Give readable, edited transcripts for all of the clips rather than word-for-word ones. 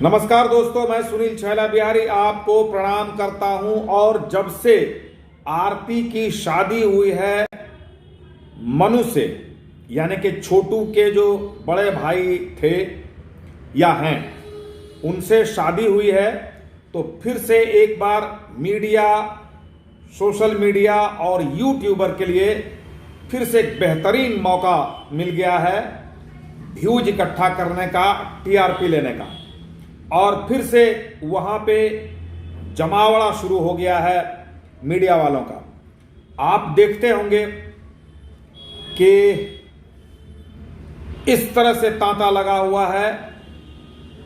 नमस्कार दोस्तों, मैं सुनील छैला बिहारी आपको प्रणाम करता हूं। और जब से आरती की शादी हुई है मनु से, यानी कि छोटू के जो बड़े भाई थे या हैं, उनसे शादी हुई है, तो फिर से एक बार मीडिया, सोशल मीडिया और यूट्यूबर के लिए फिर से एक बेहतरीन मौका मिल गया है व्यूज इकट्ठा करने का, टीआरपी लेने का। और फिर से वहां पे जमावड़ा शुरू हो गया है मीडिया वालों का। आप देखते होंगे कि इस तरह से तांता लगा हुआ है।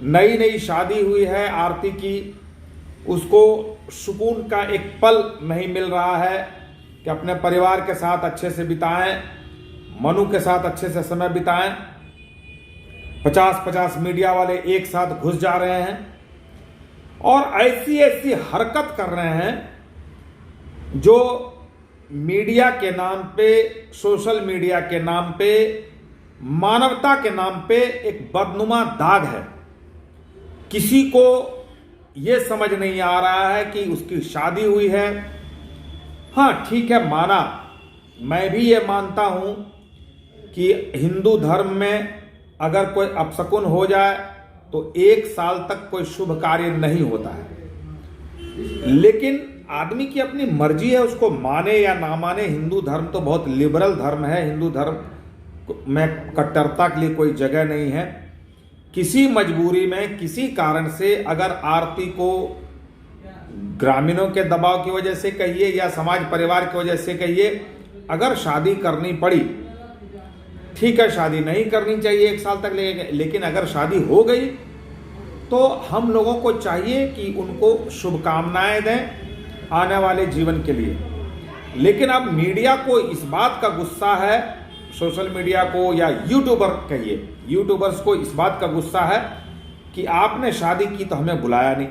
नई नई शादी हुई है आरती की, उसको सुकून का एक पल नहीं मिल रहा है कि अपने परिवार के साथ अच्छे से बिताएं, मनु के साथ अच्छे से समय बिताएं। 50-50 मीडिया वाले एक साथ घुस जा रहे हैं और ऐसी ऐसी हरकत कर रहे हैं जो मीडिया के नाम पे, सोशल मीडिया के नाम पे, मानवता के नाम पे एक बदनुमा दाग है। किसी को यह समझ नहीं आ रहा है कि उसकी शादी हुई है। हाँ ठीक है, माना, मैं भी ये मानता हूं कि हिंदू धर्म में अगर कोई अपशकुन हो जाए तो 1 साल तक कोई शुभ कार्य नहीं होता है। लेकिन आदमी की अपनी मर्जी है, उसको माने या ना माने। हिंदू धर्म तो बहुत लिबरल धर्म है। हिंदू धर्म में कट्टरता के लिए कोई जगह नहीं है। किसी मजबूरी में, किसी कारण से अगर आरती को ग्रामीणों के दबाव की वजह से कहिए या समाज परिवार की वजह से कहिए, अगर शादी करनी पड़ी, ठीक है, शादी नहीं करनी चाहिए 1 साल तक, लेकिन अगर शादी हो गई तो हम लोगों को चाहिए कि उनको शुभकामनाएं दें आने वाले जीवन के लिए। लेकिन अब मीडिया को इस बात का गुस्सा है, सोशल मीडिया को या यूट्यूबर कहिए, यूट्यूबर्स को इस बात का गुस्सा है कि आपने शादी की तो हमें बुलाया नहीं।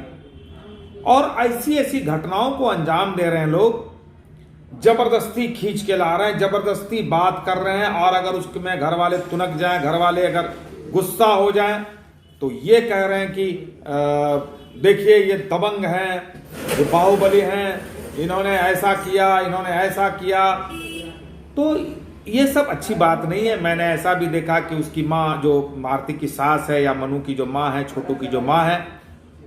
और ऐसी ऐसी घटनाओं को अंजाम दे रहे हैं लोग, जबरदस्ती खींच के ला रहे हैं, जबरदस्ती बात कर रहे हैं। और अगर उसमें घर वाले तुनक जाएं, घर वाले अगर गुस्सा हो जाएं, तो ये कह रहे हैं कि देखिए ये दबंग हैं, ये बाहुबली हैं, इन्होंने ऐसा किया, इन्होंने ऐसा किया। तो ये सब अच्छी बात नहीं है। मैंने ऐसा भी देखा कि उसकी माँ, जो आरती की सास है या मनु की जो माँ है, छोटू की जो माँ है,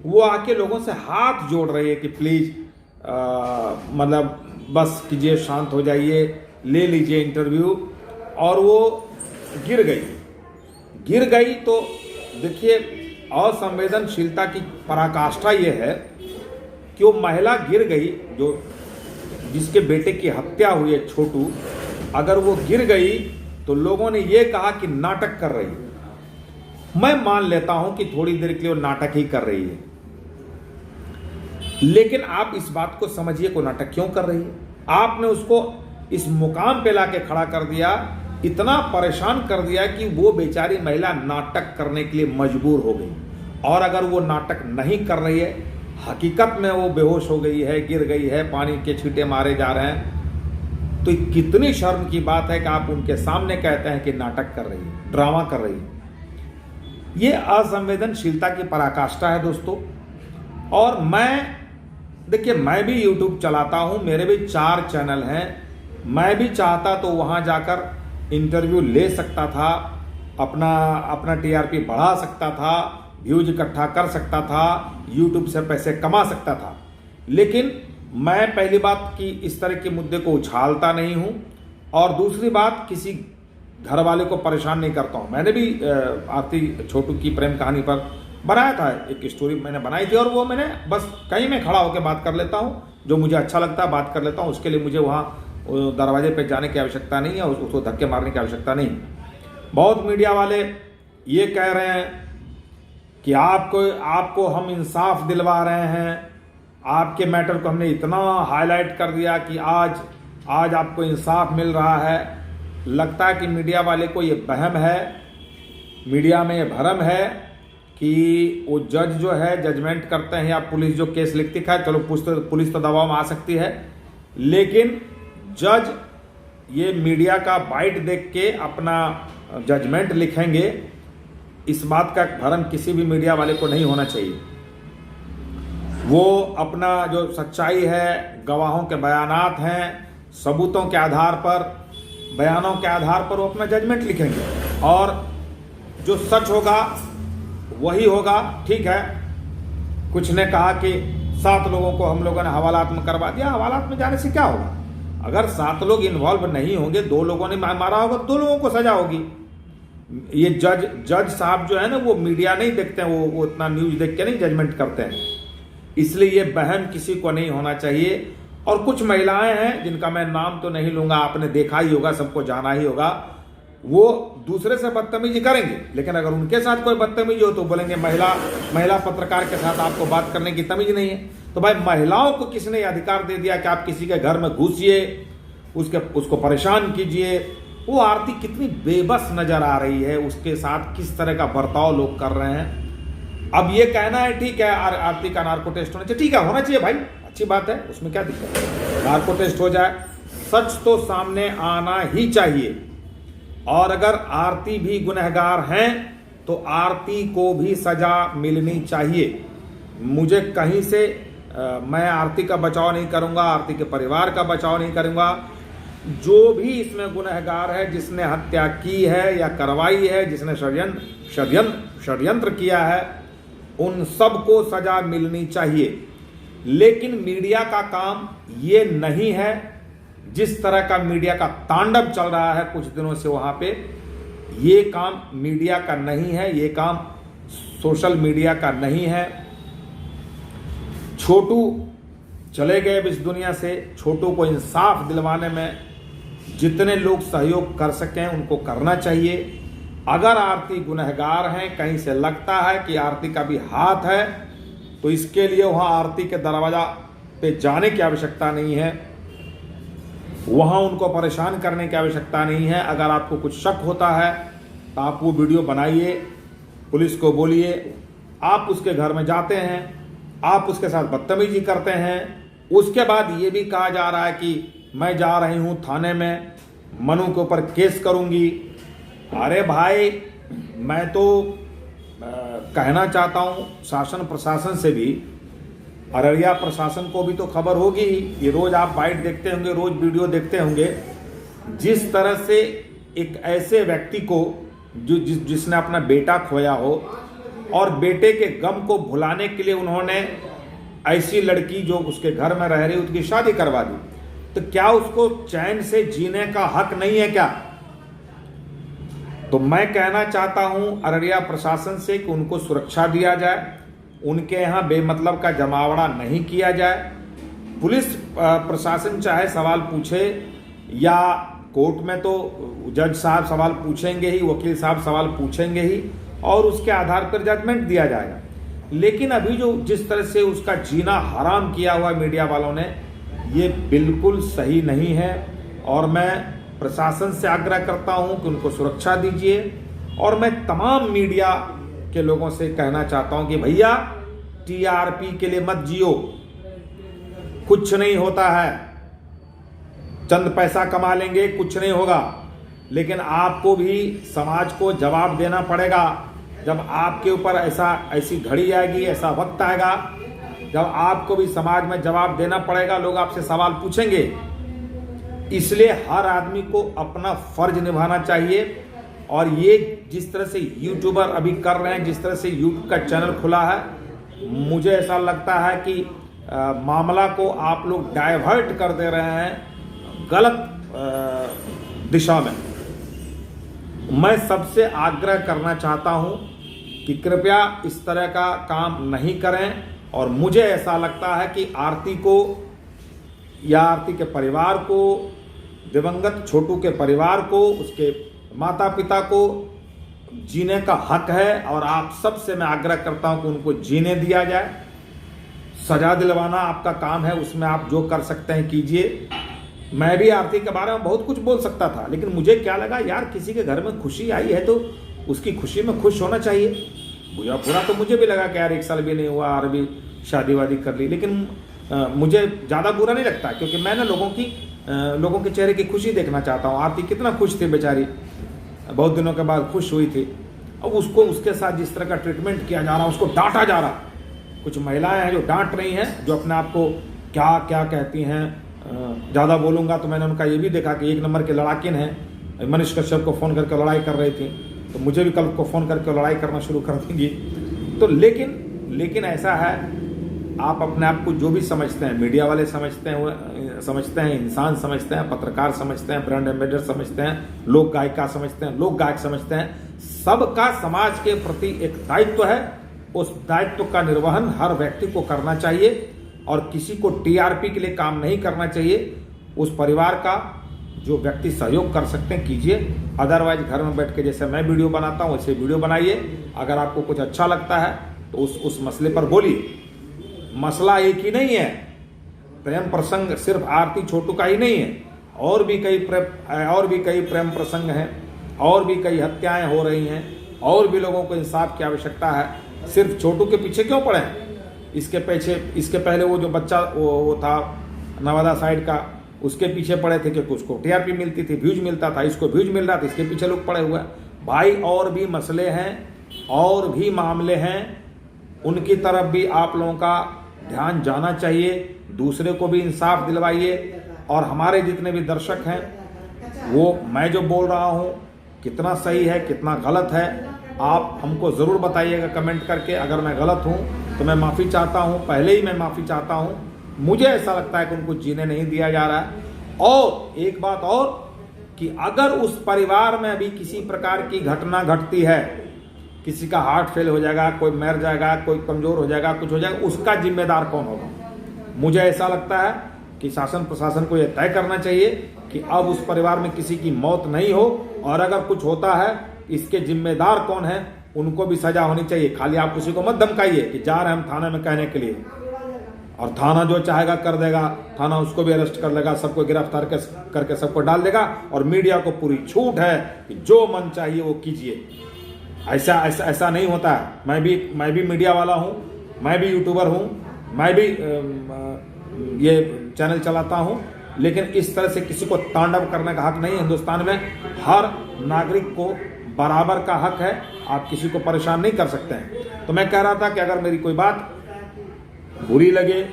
वो आके लोगों से हाथ जोड़ रही है कि प्लीज मतलब बस कीजिए, शांत हो जाइए, ले लीजिए इंटरव्यू। और वो गिर गई। तो देखिए, असंवेदनशीलता की पराकाष्ठा ये है कि वो महिला गिर गई, जो जिसके बेटे की हत्या हुई है, छोटू, अगर वो गिर गई तो लोगों ने ये कहा कि नाटक कर रही है। मैं मान लेता हूं कि थोड़ी देर के लिए वो नाटक ही कर रही है, लेकिन आप इस बात को समझिए को नाटक क्यों कर रही है। आपने उसको इस मुकाम पे लाके खड़ा कर दिया, इतना परेशान कर दिया कि वो बेचारी महिला नाटक करने के लिए मजबूर हो गई। और अगर वो नाटक नहीं कर रही है, हकीकत में वो बेहोश हो गई है, गिर गई है, पानी के छींटे मारे जा रहे हैं, तो कितनी शर्म की बात है कि आप उनके सामने कहते हैं कि नाटक कर रही है, ड्रामा कर रही है। ये असंवेदनशीलता की पराकाष्ठा है दोस्तों। और देखिए, मैं भी YouTube चलाता हूं, मेरे भी 4 चैनल हैं। मैं भी चाहता तो वहां जाकर इंटरव्यू ले सकता था, अपना टीआरपी बढ़ा सकता था, व्यूज इकट्ठा कर सकता था, YouTube से पैसे कमा सकता था। लेकिन मैं पहली बात कि इस तरह के मुद्दे को उछालता नहीं हूं, और दूसरी बात, किसी घर वाले को परेशान नहीं करता हूं। मैंने भी आरती छोटू की प्रेम कहानी पर बनाया था, एक स्टोरी मैंने बनाई थी, और वो मैंने बस कहीं में खड़ा होकर बात कर लेता हूँ, जो मुझे अच्छा लगता है बात कर लेता हूँ। उसके लिए मुझे वहाँ दरवाजे पे जाने की आवश्यकता नहीं है, उसको धक्के मारने की आवश्यकता नहीं। बहुत मीडिया वाले ये कह रहे हैं कि आपको हम इंसाफ दिलवा रहे हैं, आपके मैटर को हमने इतना हाईलाइट कर दिया कि आज आपको इंसाफ मिल रहा है। लगता है कि मीडिया वाले को ये वहम है, मीडिया में ये भरम है कि वो जज जो है जजमेंट करते हैं, या पुलिस जो केस लिखती है, चलो पुलिस तो दबाव में आ सकती है, लेकिन जज ये मीडिया का बाइट देख के अपना जजमेंट लिखेंगे, इस बात का भ्रम किसी भी मीडिया वाले को नहीं होना चाहिए। वो अपना जो सच्चाई है, गवाहों के बयानात हैं, सबूतों के आधार पर, बयानों के आधार पर वो अपना जजमेंट लिखेंगे और जो सच होगा वही होगा। ठीक है, कुछ ने कहा कि 7 लोगों को हम लोगों ने हवालात में करवा दिया। हवालात में जाने से क्या होगा? अगर 7 लोग इन्वॉल्व नहीं होंगे, 2 लोगों ने मारा होगा, 2 लोगों को सजा होगी। ये जज साहब जो है ना, वो मीडिया नहीं देखते हैं, वो इतना न्यूज देख के नहीं जजमेंट करते हैं। इसलिए ये बहम किसी को नहीं होना चाहिए। और कुछ महिलाएं हैं जिनका मैं नाम तो नहीं लूंगा, आपने देखा ही होगा, सबको जाना ही होगा, वो दूसरे से बदतमीजी करेंगे, लेकिन अगर उनके साथ कोई बदतमीजी हो तो बोलेंगे महिला पत्रकार के साथ आपको बात करने की तमीज नहीं है। तो भाई, महिलाओं को किसने अधिकार दे दिया कि आप किसी के घर में घुसिए, उसको परेशान कीजिए? वो आरती कितनी बेबस नजर आ रही है, उसके साथ किस तरह का बर्ताव लोग कर रहे हैं। अब ये कहना है ठीक है आरती का नार्को टेस्ट होना चाहिए, ठीक है होना चाहिए भाई, अच्छी बात है, उसमें क्या दिक्कत है, नार्को टेस्ट हो जाए। सच तो सामने आना ही चाहिए। और अगर आरती भी गुनहगार हैं तो आरती को भी सजा मिलनी चाहिए। मुझे कहीं से मैं आरती का बचाव नहीं करूंगा, आरती के परिवार का बचाव नहीं करूंगा। जो भी इसमें गुनहगार है, जिसने हत्या की है या करवाई है, जिसने षड्यंत्र किया है, उन सबको सजा मिलनी चाहिए। लेकिन मीडिया का काम ये नहीं है। जिस तरह का मीडिया का तांडव चल रहा है कुछ दिनों से वहां पे, ये काम मीडिया का नहीं है, ये काम सोशल मीडिया का नहीं है। छोटू चले गए इस दुनिया से, छोटू को इंसाफ दिलवाने में जितने लोग सहयोग कर सकें उनको करना चाहिए। अगर आरती गुनहगार हैं, कहीं से लगता है कि आरती का भी हाथ है, तो इसके लिए वहां आरती के दरवाजा पे जाने की आवश्यकता नहीं है, वहां उनको परेशान करने की आवश्यकता नहीं है। अगर आपको कुछ शक होता है तो आप वो वीडियो बनाइए, पुलिस को बोलिए, आप उसके घर में जाते हैं, आप उसके साथ बदतमीजी करते हैं, उसके बाद ये भी कहा जा रहा है कि मैं जा रही हूं थाने में, मनु के ऊपर केस करूंगी। अरे भाई, मैं तो कहना चाहता हूं शासन प्रशासन से भी, अररिया प्रशासन को भी तो खबर होगी ही। ये रोज आप बाइट देखते होंगे, रोज वीडियो देखते होंगे। जिस तरह से एक ऐसे व्यक्ति को जिसने अपना बेटा खोया हो और बेटे के गम को भुलाने के लिए उन्होंने ऐसी लड़की जो उसके घर में रह रही उसकी शादी करवा दी, तो क्या उसको चैन से जीने का हक नहीं है क्या? तो मैं कहना चाहता हूं अररिया प्रशासन से कि उनको सुरक्षा दिया जाए, उनके यहाँ बेमतलब का जमावड़ा नहीं किया जाए। पुलिस प्रशासन चाहे सवाल पूछे, या कोर्ट में तो जज साहब सवाल पूछेंगे ही, वकील साहब सवाल पूछेंगे ही, और उसके आधार पर जजमेंट दिया जाएगा। लेकिन अभी जो जिस तरह से उसका जीना हराम किया हुआ मीडिया वालों ने, ये बिल्कुल सही नहीं है। और मैं प्रशासन से आग्रह करता हूं कि उनको सुरक्षा दीजिए। और मैं तमाम मीडिया के लोगों से कहना चाहता हूं कि भैया, टीआरपी के लिए मत जियो, कुछ नहीं होता है, चंद पैसा कमा लेंगे, कुछ नहीं होगा। लेकिन आपको भी समाज को जवाब देना पड़ेगा। जब आपके ऊपर ऐसी घड़ी आएगी, ऐसा वक्त आएगा जब आपको भी समाज में जवाब देना पड़ेगा, लोग आपसे सवाल पूछेंगे। इसलिए हर आदमी को अपना फर्ज निभाना चाहिए। और ये जिस तरह से यूट्यूबर अभी कर रहे हैं, जिस तरह से यूट्यूब का चैनल खुला है, मुझे ऐसा लगता है कि मामला को आप लोग डाइवर्ट कर दे रहे हैं गलत दिशा में। मैं सबसे आग्रह करना चाहता हूं कि कृपया इस तरह का काम नहीं करें। और मुझे ऐसा लगता है कि आरती को या आरती के परिवार को, दिवंगत छोटू के परिवार को, उसके माता पिता को जीने का हक है। और आप सबसे मैं आग्रह करता हूं कि उनको जीने दिया जाए। सजा दिलवाना आपका काम है, उसमें आप जो कर सकते हैं कीजिए। मैं भी आरती के बारे में बहुत कुछ बोल सकता था, लेकिन मुझे क्या लगा, यार किसी के घर में खुशी आई है तो उसकी खुशी में खुश होना चाहिए। बुरा तो मुझे भी लगा कि यार 1 साल भी नहीं हुआ और भी शादी वादी कर ली, लेकिन मुझे ज़्यादा बुरा नहीं लगता, क्योंकि मैं ना लोगों के चेहरे की खुशी देखना चाहता हूँ। आरती कितना खुश थी बेचारी, बहुत दिनों के बाद खुश हुई थी। अब उसको उसके साथ जिस तरह का ट्रीटमेंट किया जा रहा है, उसको डांटा जा रहा है। कुछ महिलाएं हैं जो डांट रही हैं, जो अपने आप को क्या क्या कहती हैं, ज़्यादा बोलूँगा तो मैंने उनका ये भी देखा कि 1 नंबर के लड़ाकिन हैं। मनीष कश्यप को फ़ोन करके लड़ाई कर रही थी, तो मुझे भी कल को फ़ोन करके लड़ाई करना शुरू कर देंगी। तो लेकिन ऐसा है, आप अपने आप को जो भी समझते हैं, मीडिया वाले समझते हैं, इंसान समझते हैं, पत्रकार समझते हैं, ब्रांड एम्बेसडर समझते हैं, लोक गायिका समझते हैं, लोक गायक समझते हैं, सबका समाज के प्रति एक दायित्व है। उस दायित्व का निर्वहन हर व्यक्ति को करना चाहिए और किसी को टीआरपी के लिए काम नहीं करना चाहिए। उस परिवार का जो व्यक्ति सहयोग कर सकते हैं कीजिए, अदरवाइज घर में बैठ के जैसे मैं वीडियो बनाता हूँ वैसे वीडियो बनाइए। अगर आपको कुछ अच्छा लगता है तो उस मसले पर बोलिए। मसला एक ही नहीं है, प्रेम प्रसंग सिर्फ आरती छोटू का ही नहीं है, और भी कई प्रेम प्रसंग हैं, और भी कई हत्याएं हो रही हैं, और भी लोगों को इंसाफ की आवश्यकता है। सिर्फ छोटू के पीछे क्यों पड़े हैं? इसके पहले वो जो बच्चा वो था नवादा साइड का, उसके पीछे पड़े थे क्योंकि उसको टीआरपी मिलती थी, व्यूज मिलता था, इसको व्यूज मिल रहा था, इसके पीछे लोग पड़े हुए हैं। भाई और भी मसले हैं, और भी मामले हैं, उनकी तरफ भी आप लोगों का ध्यान जाना चाहिए। दूसरे को भी इंसाफ दिलवाइए। और हमारे जितने भी दर्शक हैं, वो मैं जो बोल रहा हूँ कितना सही है कितना गलत है, आप हमको ज़रूर बताइएगा कमेंट करके। अगर मैं गलत हूँ तो मैं माफ़ी चाहता हूँ, पहले ही मैं माफ़ी चाहता हूँ। मुझे ऐसा लगता है कि उनको जीने नहीं दिया जा रहा है। और एक बात और कि अगर उस परिवार में अभी किसी प्रकार की घटना घटती है, किसी का हार्ट फेल हो जाएगा, कोई मर जाएगा, कोई कमज़ोर हो जाएगा, कुछ हो जाएगा, उसका जिम्मेदार कौन होगा? मुझे ऐसा लगता है कि शासन प्रशासन को यह तय करना चाहिए कि अब उस परिवार में किसी की मौत नहीं हो, और अगर कुछ होता है इसके जिम्मेदार कौन है उनको भी सजा होनी चाहिए। खाली आप किसी को मत धमकाइए कि जा रहे हैं हम थाने में कहने के लिए, और थाना जो चाहेगा कर देगा, थाना उसको भी अरेस्ट कर लेगा, सबको गिरफ्तार करके सबको डाल देगा। और मीडिया को पूरी छूट है कि जो मन चाहिए वो कीजिए। ऐसा नहीं होता है। मैं भी मीडिया वाला हूँ, मैं भी यूट्यूबर हूँ, मैं भी ये चैनल चलाता हूँ, लेकिन इस तरह से किसी को तांडव करने का हक नहीं है। हिंदुस्तान में हर नागरिक को बराबर का हक है, आप किसी को परेशान नहीं कर सकते हैं। तो मैं कह रहा था कि अगर मेरी कोई बात बुरी लगे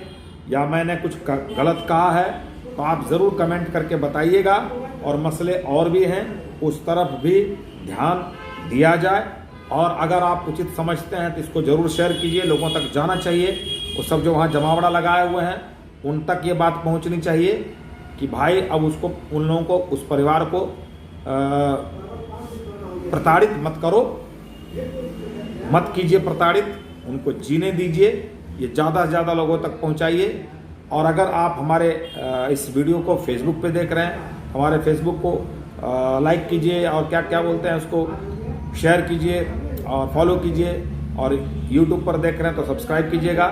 या मैंने कुछ गलत कहा है तो आप ज़रूर कमेंट करके बताइएगा। और मसले और भी हैं, उस तरफ भी ध्यान दिया जाए। और अगर आप उचित समझते हैं तो इसको ज़रूर शेयर कीजिए, लोगों तक जाना चाहिए। वो सब जो वहाँ जमावड़ा लगाए हुए हैं उन तक ये बात पहुँचनी चाहिए कि भाई अब उसको, उन लोगों को, उस परिवार को प्रताड़ित मत करो, मत कीजिए प्रताड़ित, उनको जीने दीजिए। ये ज़्यादा से ज़्यादा लोगों तक पहुंचाइए। और अगर आप हमारे इस वीडियो को फेसबुक पे देख रहे हैं, हमारे फेसबुक को लाइक कीजिए, और क्या बोलते हैं उसको, शेयर कीजिए और फॉलो कीजिए। और यूट्यूब पर देख रहे हैं तो सब्सक्राइब कीजिएगा।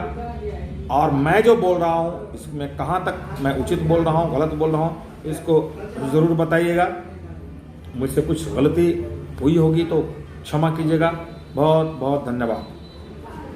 और मैं जो बोल रहा हूँ इसमें कहाँ तक मैं उचित बोल रहा हूँ, गलत बोल रहा हूँ, इसको ज़रूर बताइएगा। मुझसे कुछ गलती हुई होगी तो क्षमा कीजिएगा। बहुत बहुत धन्यवाद।